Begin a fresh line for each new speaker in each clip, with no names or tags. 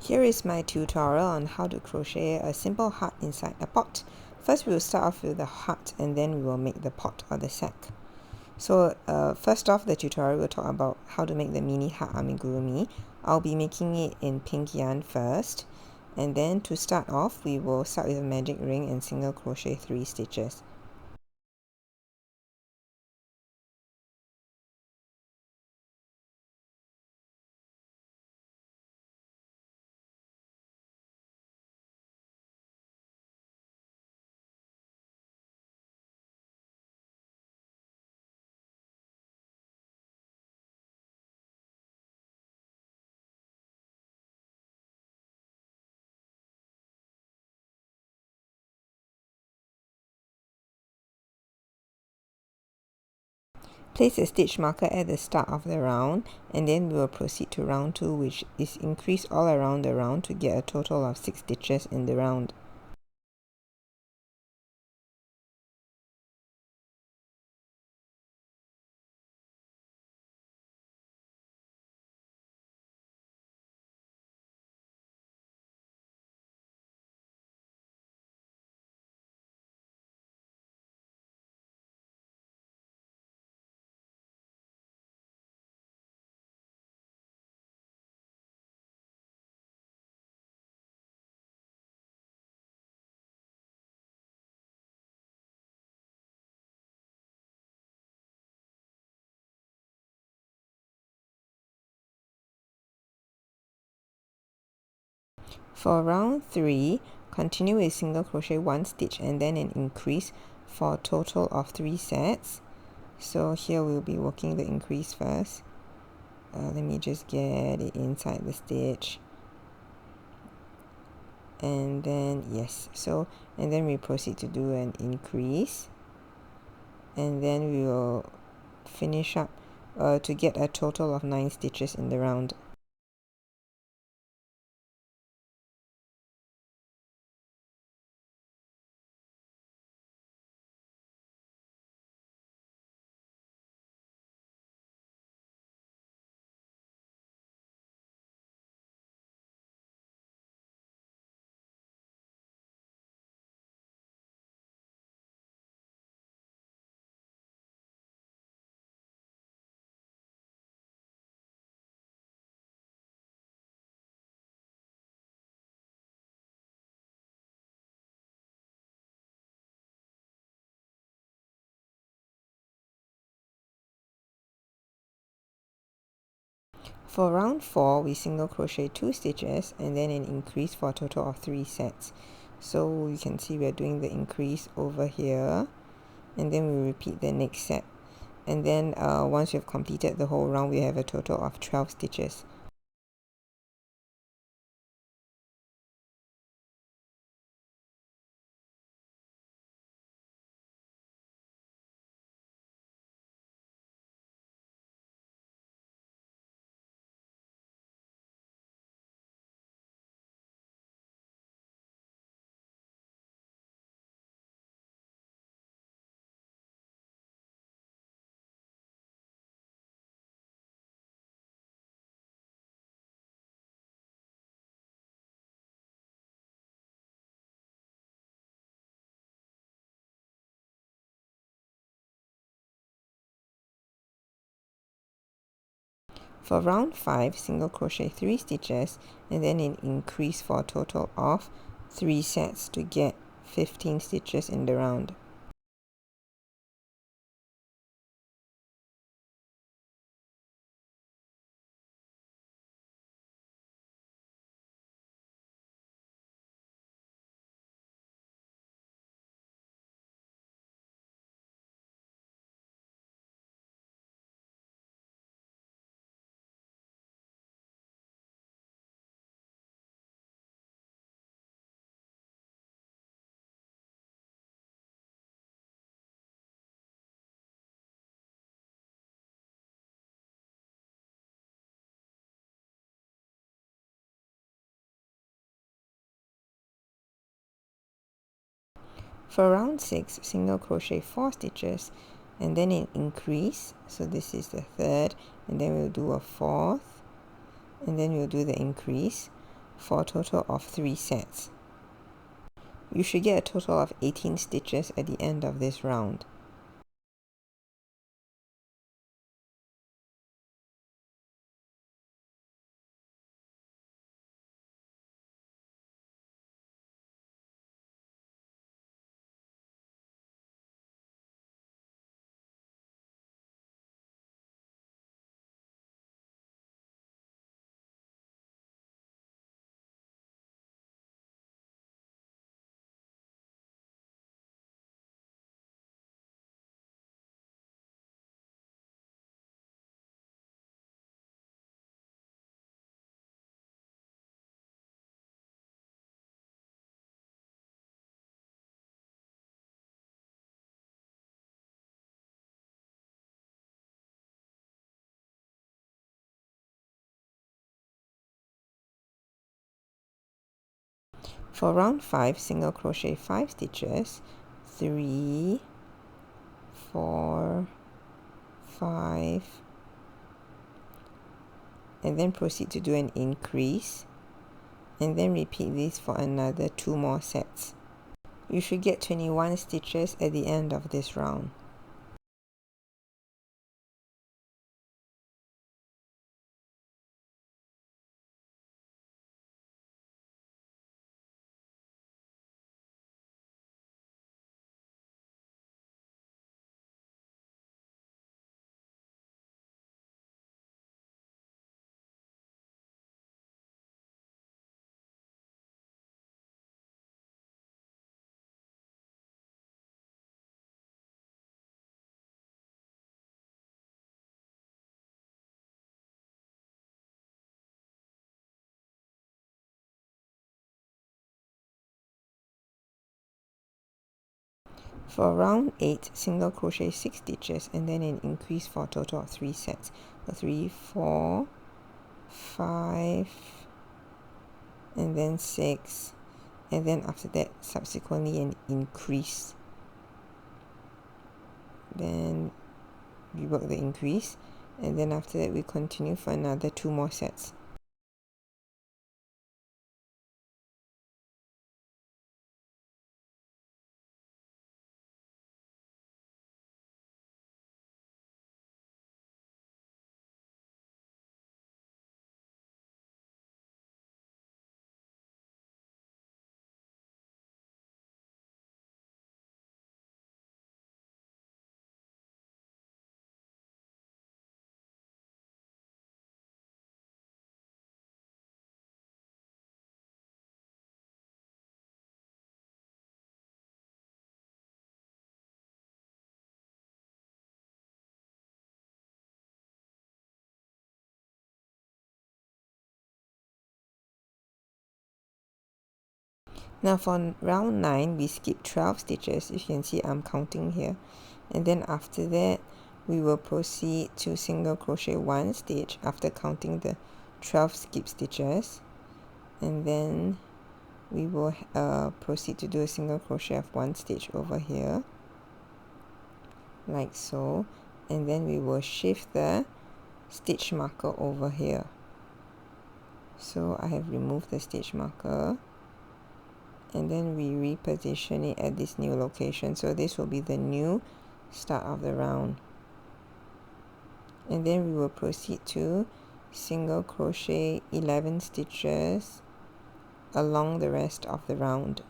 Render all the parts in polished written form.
Here is my tutorial on how to crochet a simple heart inside a pot. First we will start off with the heart and then we will make the pot or the sack. So first off, the tutorial will talk about how to make the mini heart amigurumi. I'll be making it in pink yarn first, and then to start off we will start with a magic ring and single crochet 3 stitches. Place a stitch marker at the start of the round, and then we will proceed to round 2, which is increased all around the round to get a total of 6 stitches in the round. For round 3, continue with single crochet 1 stitch and then an increase for a total of 3 sets. So here we'll be working the increase first. Let me just get it inside the stitch, and then and then we proceed to do an increase, and then we will finish up to get a total of 9 stitches in the round. For round 4, we single crochet 2 stitches and then an increase for a total of 3 sets. So you can see we're doing the increase over here, and then we repeat the next set. And then once you've completed the whole round, we have a total of 12 stitches. For round 5, single crochet 3 stitches and then an increase for a total of 3 sets to get 15 stitches in the round. For round 6, single crochet 4 stitches and then an increase. So this is the third, and then we'll do a fourth, and then we'll do the increase for a total of 3 sets. You should get a total of 18 stitches at the end of this round. For round 5, single crochet 5 stitches, 3, 4, 5, and then proceed to do an increase, and then repeat this for another 2 more sets. You should get 21 stitches at the end of this round. For round 8, single crochet 6 stitches and then an increase for a total of 3 sets. So 3, 4, 5, and then 6, and then after that subsequently an increase. Then we work the increase, and then after that we continue for another 2 more sets. Now for round 9, we skip 12 stitches. You can see I'm counting here, and then after that we will proceed to single crochet 1 stitch after counting the 12 skip stitches, and then we will proceed to do a single crochet of 1 stitch over here like so, and then we will shift the stitch marker over here. So I have removed the stitch marker, and then we reposition it at this new location. So this will be the new start of the round, and then we will proceed to single crochet 11 stitches along the rest of the round.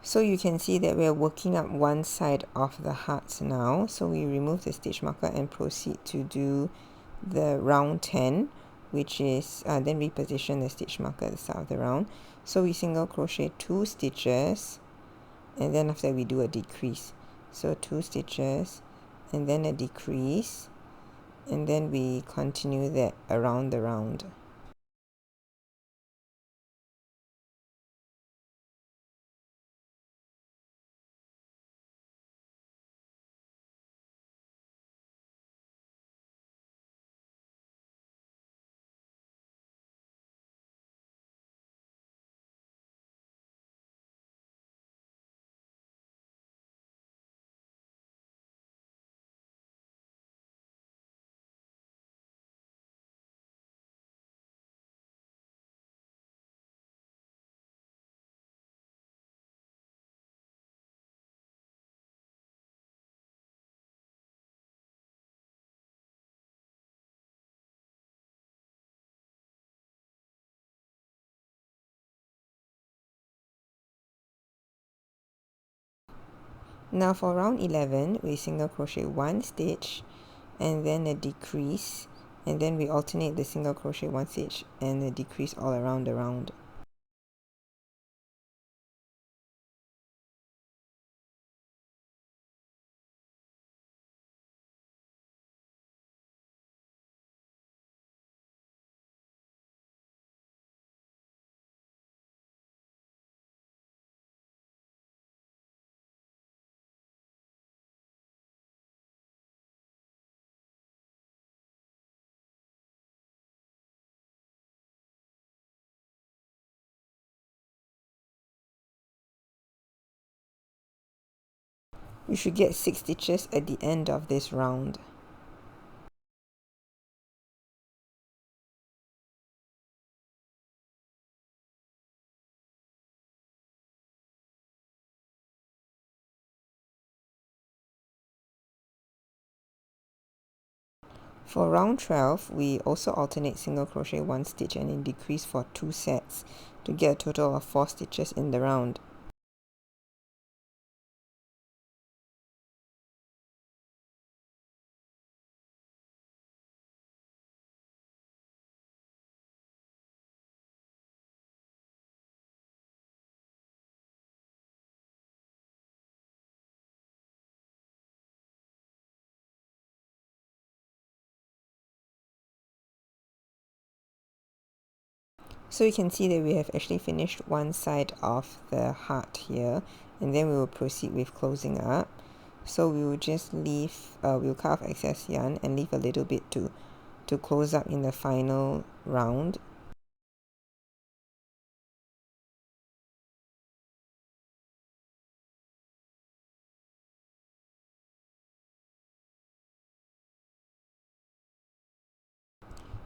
So you can see that we're working up one side of the hearts now. So we remove the stitch marker and proceed to do the round 10, which is then reposition the stitch marker at the start of the round. So we single crochet 2 stitches, and then after that we do a decrease. So 2 stitches and then a decrease, and then we continue that around the round. Now for round 11, we single crochet 1 stitch and then a decrease, and then we alternate the single crochet 1 stitch and a decrease all around the round. You should get 6 stitches at the end of this round. For round 12, we also alternate single crochet 1 stitch and then decrease for 2 sets to get a total of 4 stitches in the round. So you can see that we have actually finished one side of the heart here, and then we will proceed with closing up. So we will just leave, we'll cut off excess yarn and leave a little bit to close up in the final round.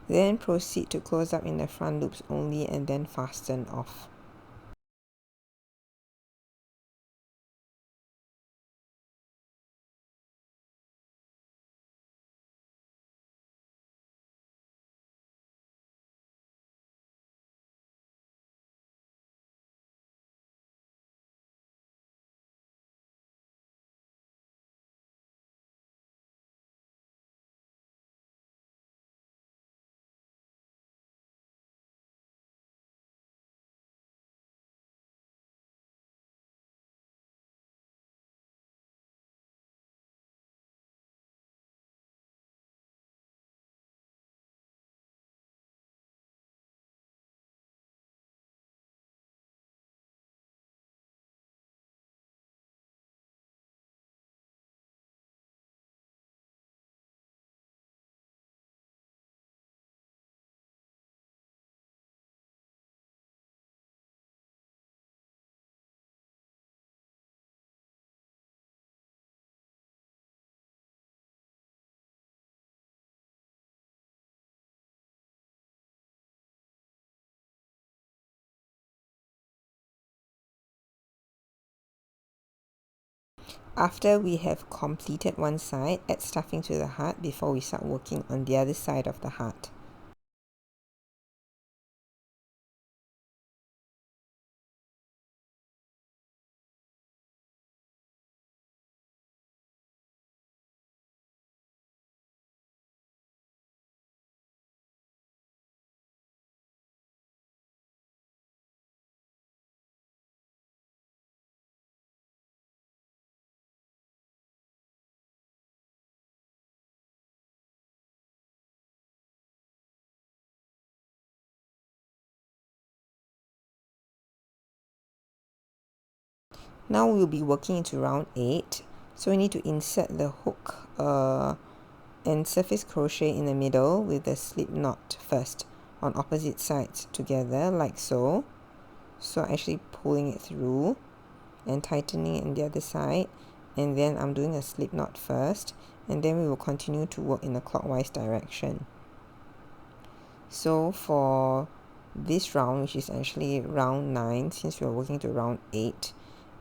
Then proceed to close up in the front loops only and then fasten off. After we have completed one side, add stuffing to the heart before we start working on the other side of the heart. Now we'll be working into round 8, so we need to insert the hook and surface crochet in the middle with the slip knot first on opposite sides together like so. So actually pulling it through and tightening it on the other side, and then I'm doing a slip knot first, and then we will continue to work in a clockwise direction. So for this round, which is actually round 9, since we are working to round 8,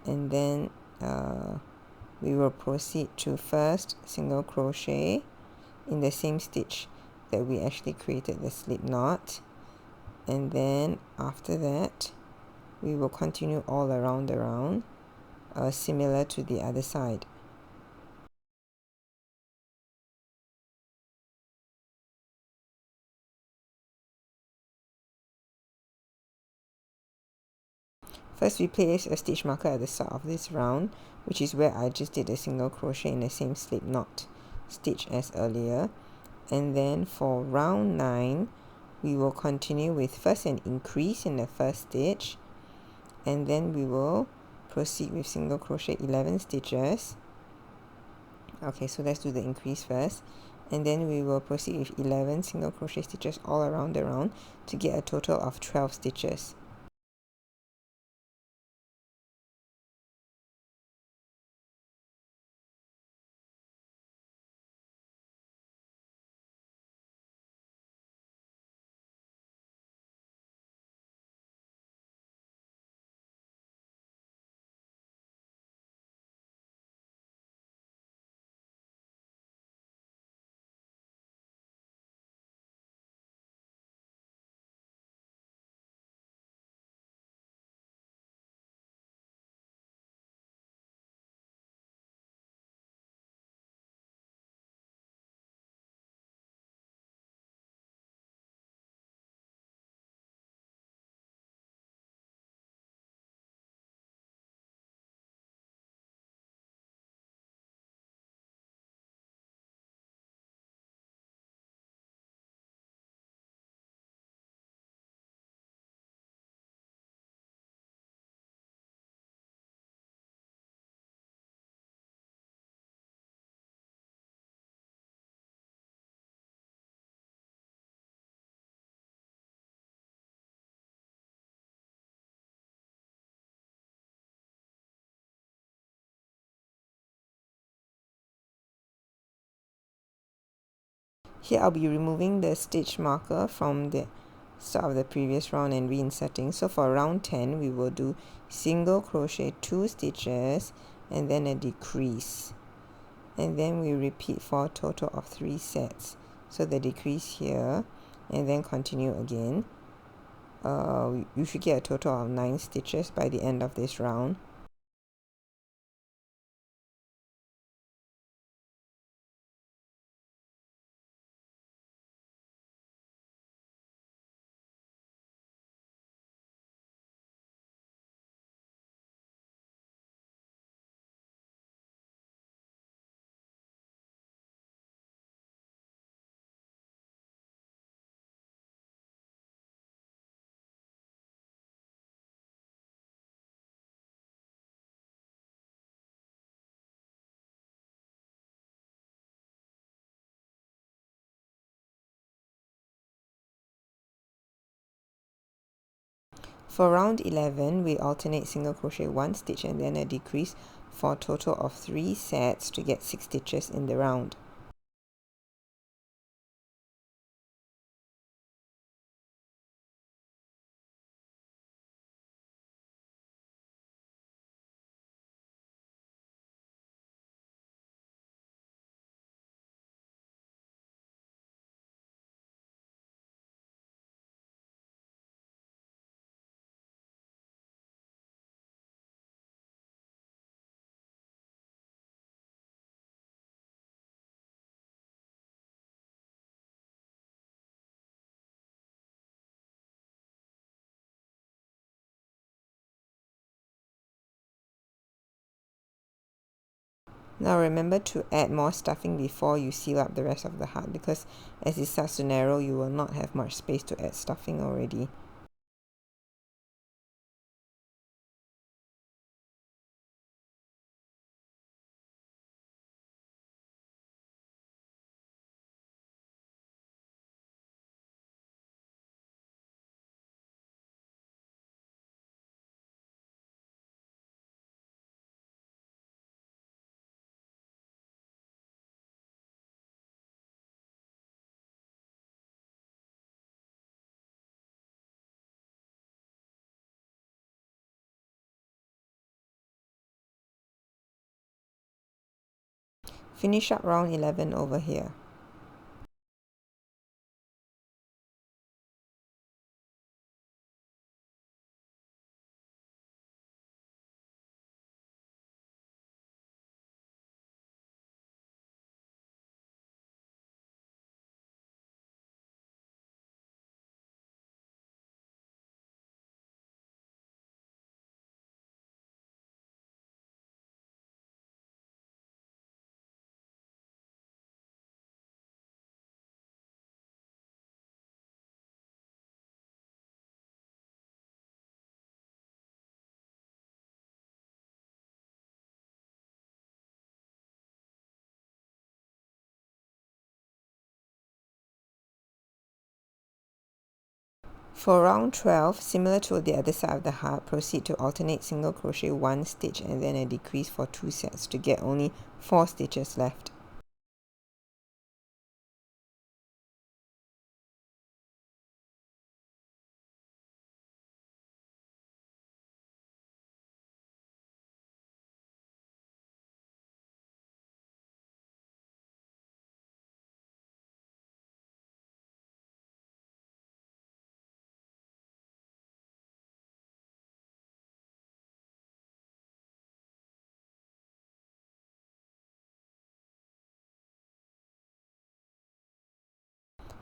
and then we will proceed to first single crochet in the same stitch that we actually created the slip knot, and then after that we will continue all around the round, similar to the other side. First we place a stitch marker at the start of this round, which is where I just did a single crochet in the same slip knot stitch as earlier. And then for round 9 we will continue with first an increase in the first stitch, and then we will proceed with single crochet 11 stitches. Okay, so let's do the increase first, and then we will proceed with 11 single crochet stitches all around the round to get a total of 12 stitches. Here I'll be removing the stitch marker from the start of the previous round and reinserting. So for round 10 we will do single crochet 2 stitches and then a decrease, and then we repeat for a total of 3 sets. So the decrease here and then continue again. You should get a total of 9 stitches by the end of this round. For round 11 we alternate single crochet 1 stitch and then a decrease for a total of 3 sets to get 6 stitches in the round. Now remember to add more stuffing before you seal up the rest of the heart, because as it starts to narrow you will not have much space to add stuffing already. Finish up round 11 over here. For round 12, similar to the other side of the heart, proceed to alternate single crochet 1 stitch and then a decrease for 2 sets to get only 4 stitches left.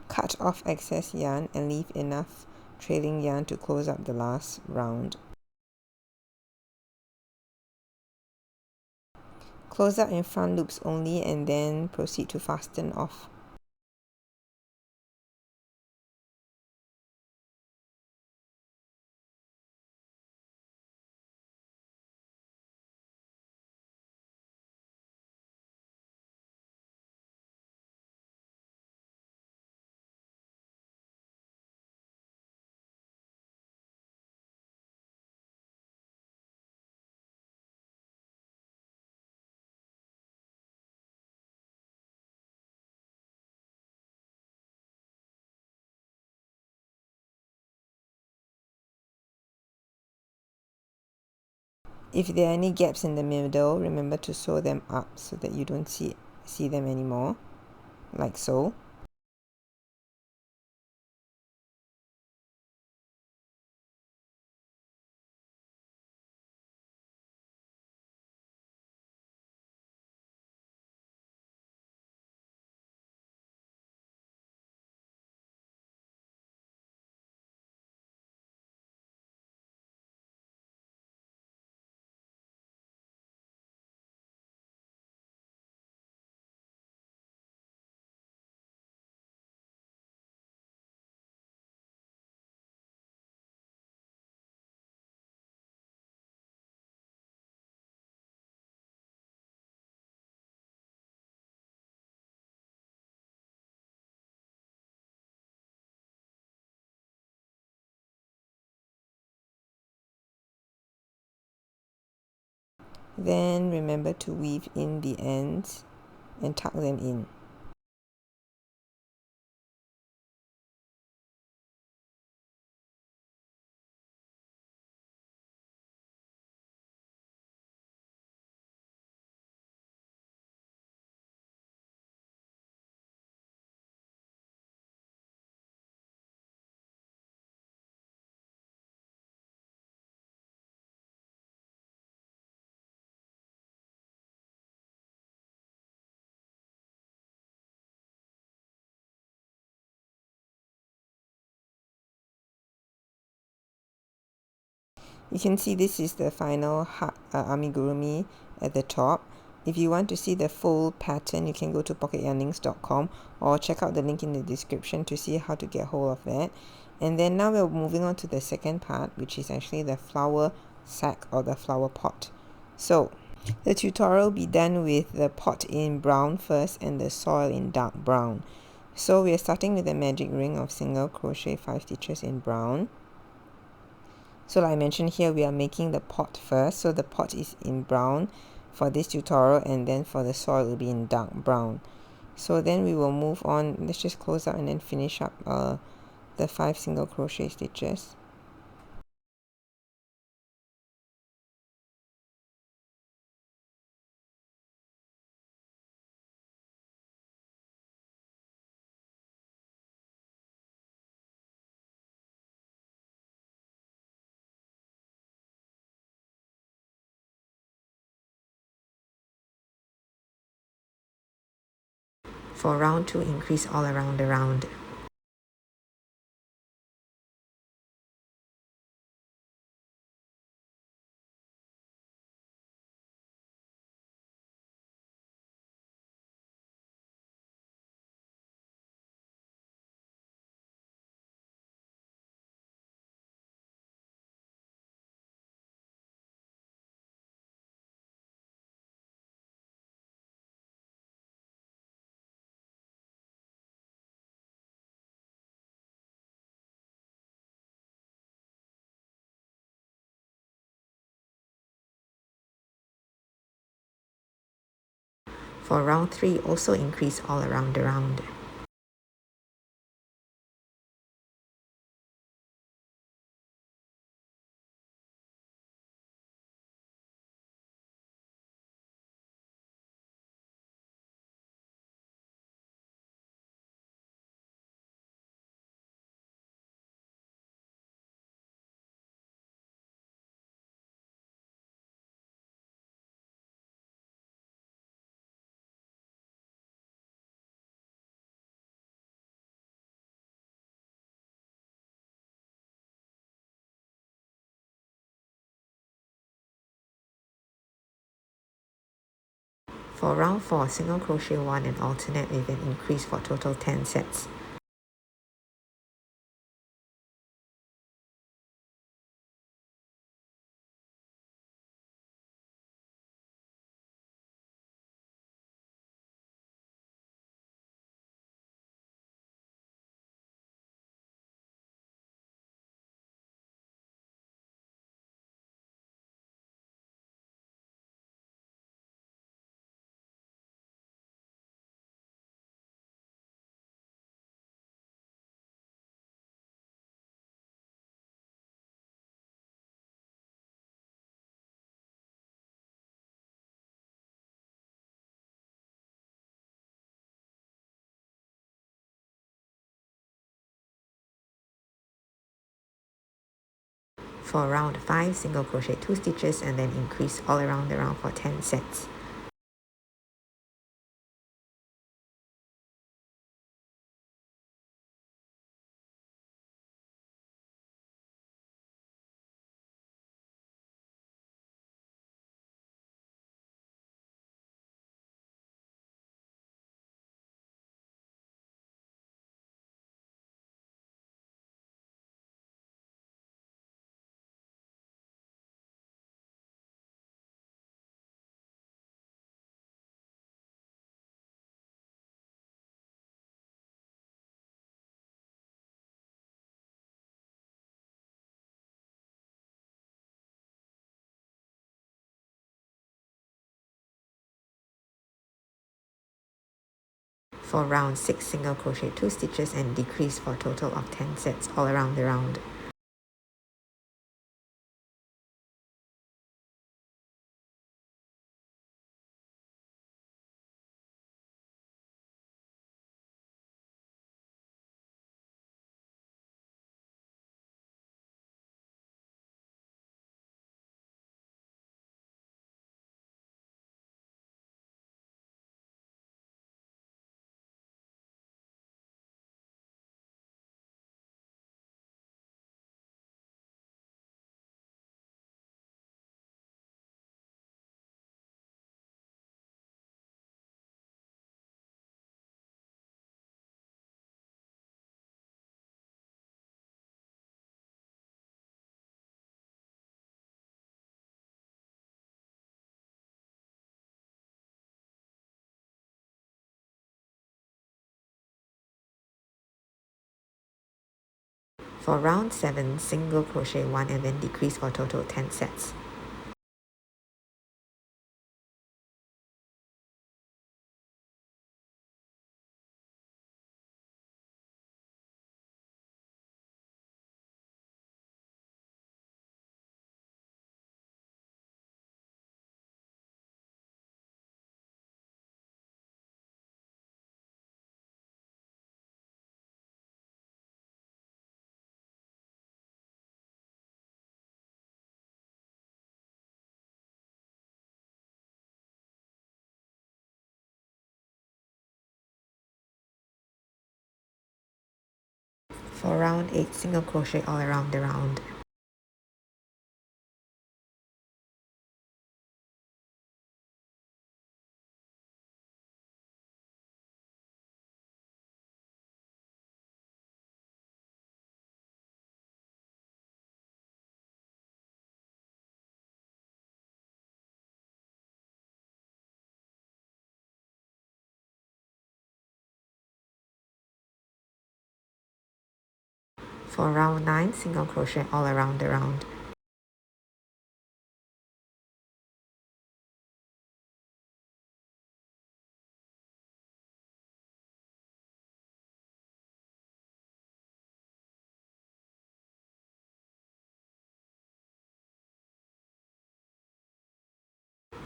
Cut off excess yarn and leave enough trailing yarn to close up the last round. Close up in front loops only and then proceed to fasten off. If there are any gaps in the middle, remember to sew them up so that you don't see them anymore, like so. Then remember to weave in the ends and tuck them in. You can see this is the final amigurumi at the top. If you want to see the full pattern, you can go to pocket-yarnings.com or check out the link in the description to see how to get hold of that. And then now we're moving on to the second part, which is actually the flower sack or the flower pot. So the tutorial will be done with the pot in brown first and the soil in dark brown. So we are starting with the magic ring of single crochet 5 stitches in brown. So like I mentioned here, we are making the pot first. So the pot is in brown for this tutorial, and then for the soil it will be in dark brown. So then we will move on. Let's just close out and then finish up the 5 single crochet stitches. For round 2, increase all around the round. For round 3, also increase all around the round. For round 4, single crochet 1 and alternate with an increase for total 10 sets. For round 5, single crochet 2 stitches and then increase all around the round for 10 sets. For round 6, single crochet 2 stitches and decrease for a total of 10 sets all around the round. For round 7, single crochet 1 and then decrease for a total of 10 sets. For round 8, single crochet all around the round. For round 9, single crochet all around the round.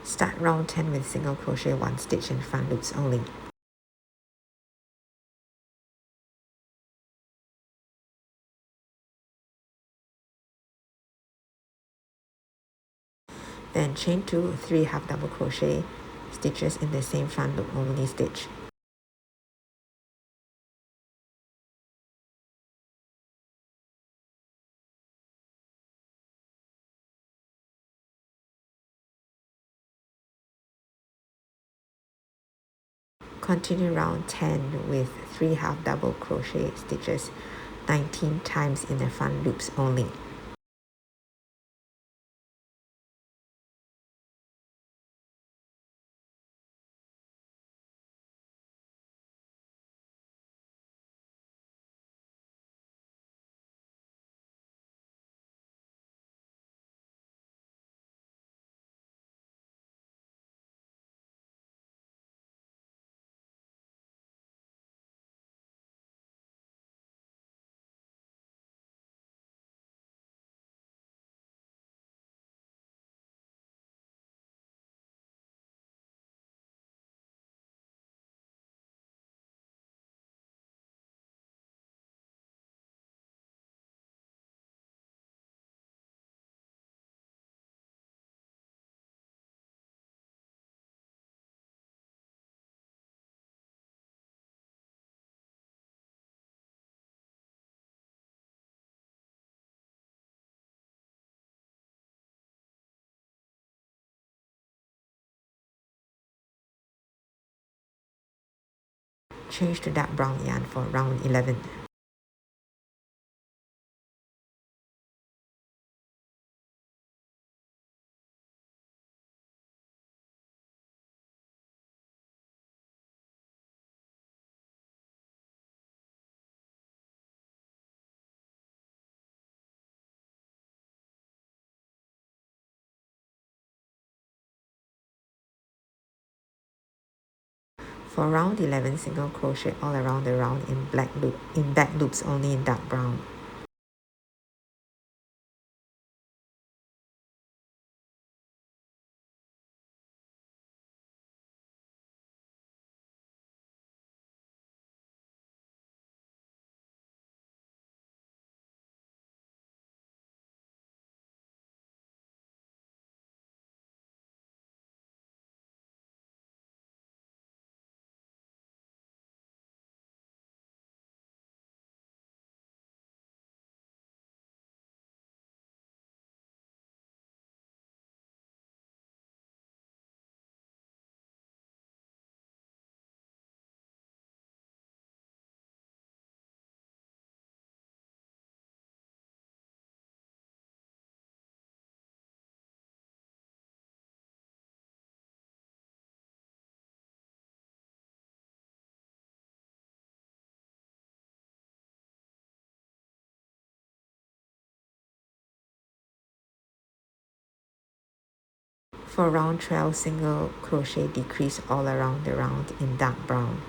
Start round 10 with single crochet 1 stitch in front loops only. Then chain 2, 3 half double crochet stitches in the same front loop only stitch. Continue round 10 with 3 half double crochet stitches 19 times in the front loops only. Change to dark brown yarn for round 11. For round 11, single crochet all around the round in back loops only in dark brown. For round 12, single crochet decrease all around the round in dark brown.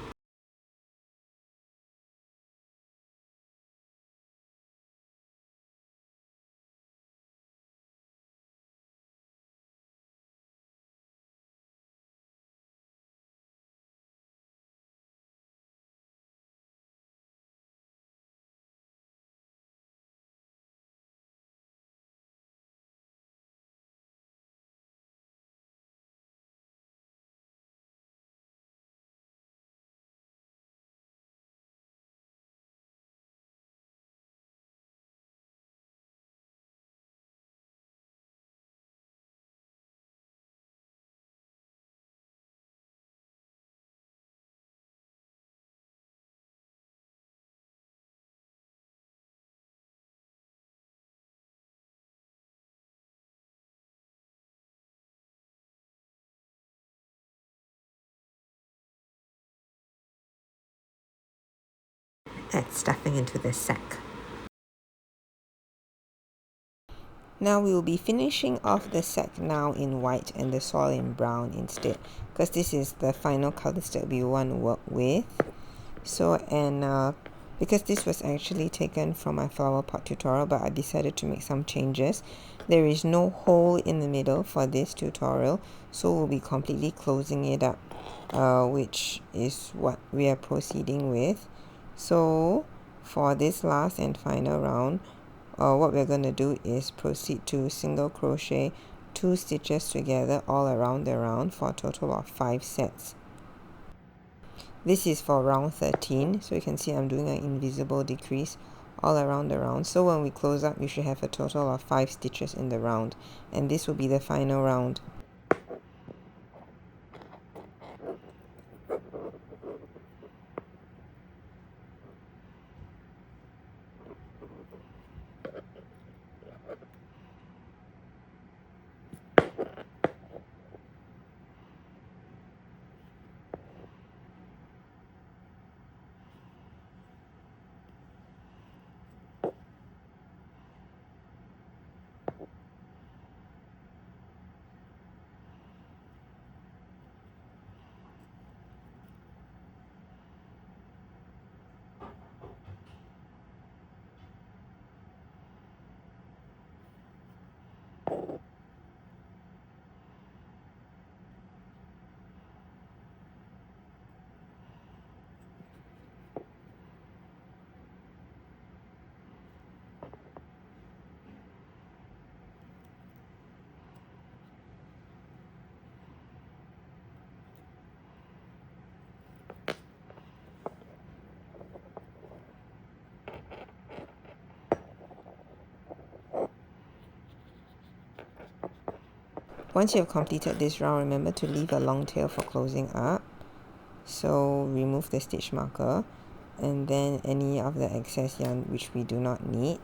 at stuffing into the sack. Now we will be finishing off the sack now in white and the soil in brown instead, because this is the final colors that we want to work with. So, and because this was actually taken from my flower pot tutorial, but I decided to make some changes. There is no hole in the middle for this tutorial, so we'll be completely closing it up, which is what we are proceeding with. So for this last and final round, what we're going to do is proceed to single crochet 2 stitches together all around the round for a total of 5 sets. This is for round 13, so you can see I'm doing an invisible decrease all around the round. So when we close up, you should have a total of 5 stitches in the round, and this will be the final round. Once you have completed this round, remember to leave a long tail for closing up. So remove the stitch marker, and then any of the excess yarn which we do not need.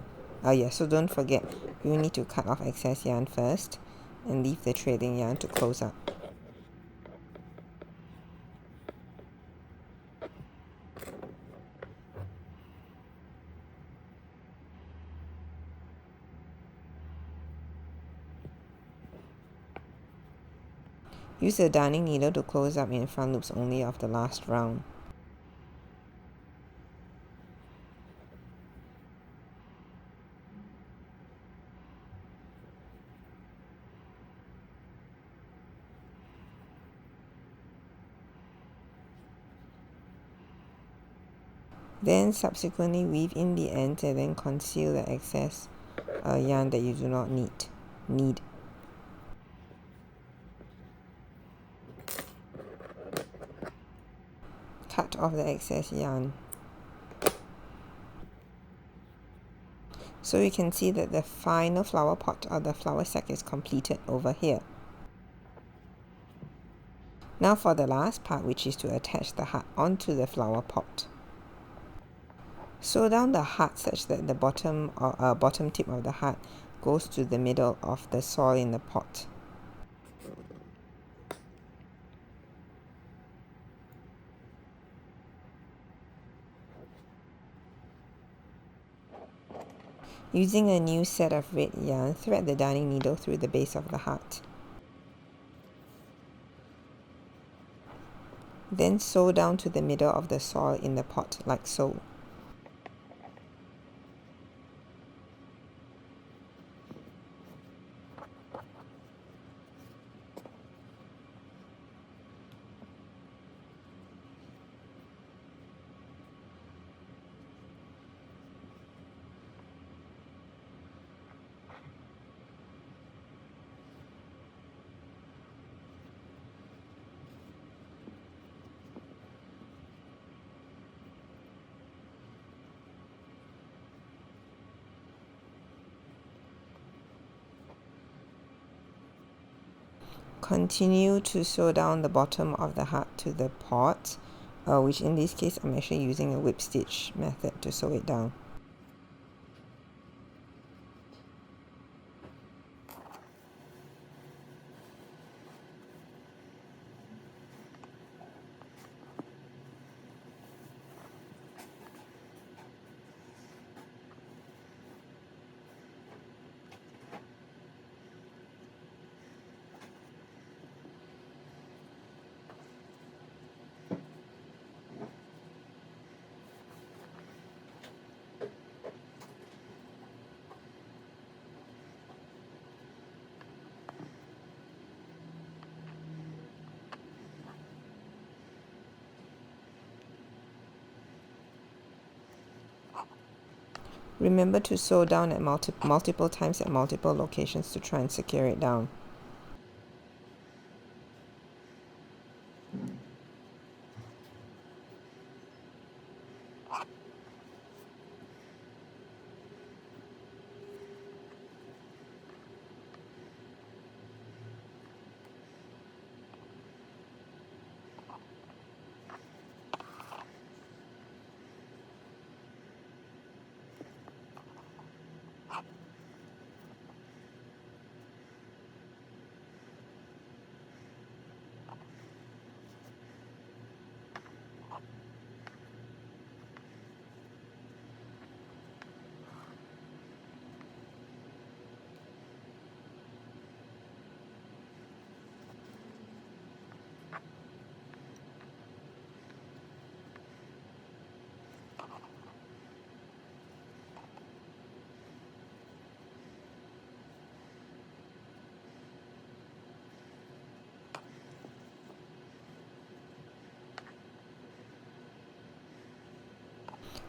So don't forget, you need to cut off excess yarn first and leave the trailing yarn to close up. Use the darning needle to close up in front loops only of the last round. Then subsequently weave in the ends and then conceal the excess yarn that you do not need. Cut off the excess yarn. So you can see that the final flower pot or the flower sack is completed over here. Now for the last part, which is to attach the heart onto the flower pot. Sew down the heart such that the bottom tip of the heart goes to the middle of the soil in the pot. Using a new set of red yarn, thread the darning needle through the base of the heart. Then sew down to the middle of the soil in the pot like so. Continue to sew down the bottom of the heart to the pot, which in this case I'm actually using a whip stitch method to sew it down. Remember to sew down at multiple times at multiple locations to try and secure it down.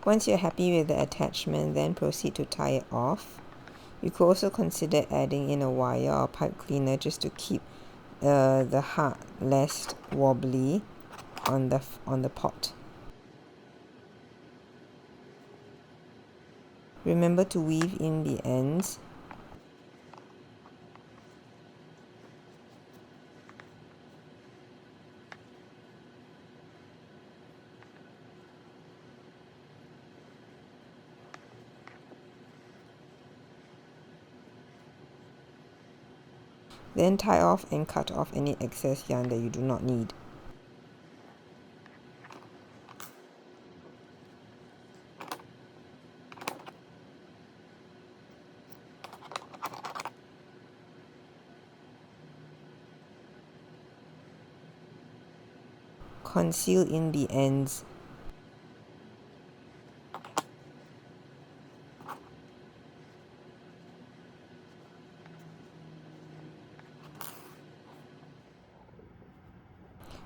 Once you're happy with the attachment, then proceed to tie it off. You could also consider adding in a wire or pipe cleaner just to keep the heart less wobbly on the pot. Remember to weave in the ends. Then tie off and cut off any excess yarn that you do not need. Conceal in the ends.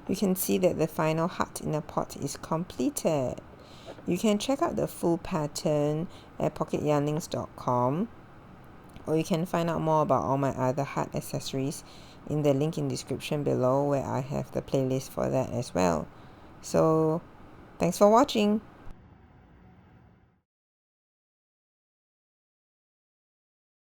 You can see that the final heart in the pot is completed. You can check out the full pattern at pocketyarnings.com, or you can find out more about all my other heart accessories in the link in the description below, where I have the playlist for that as well. So thanks for watching.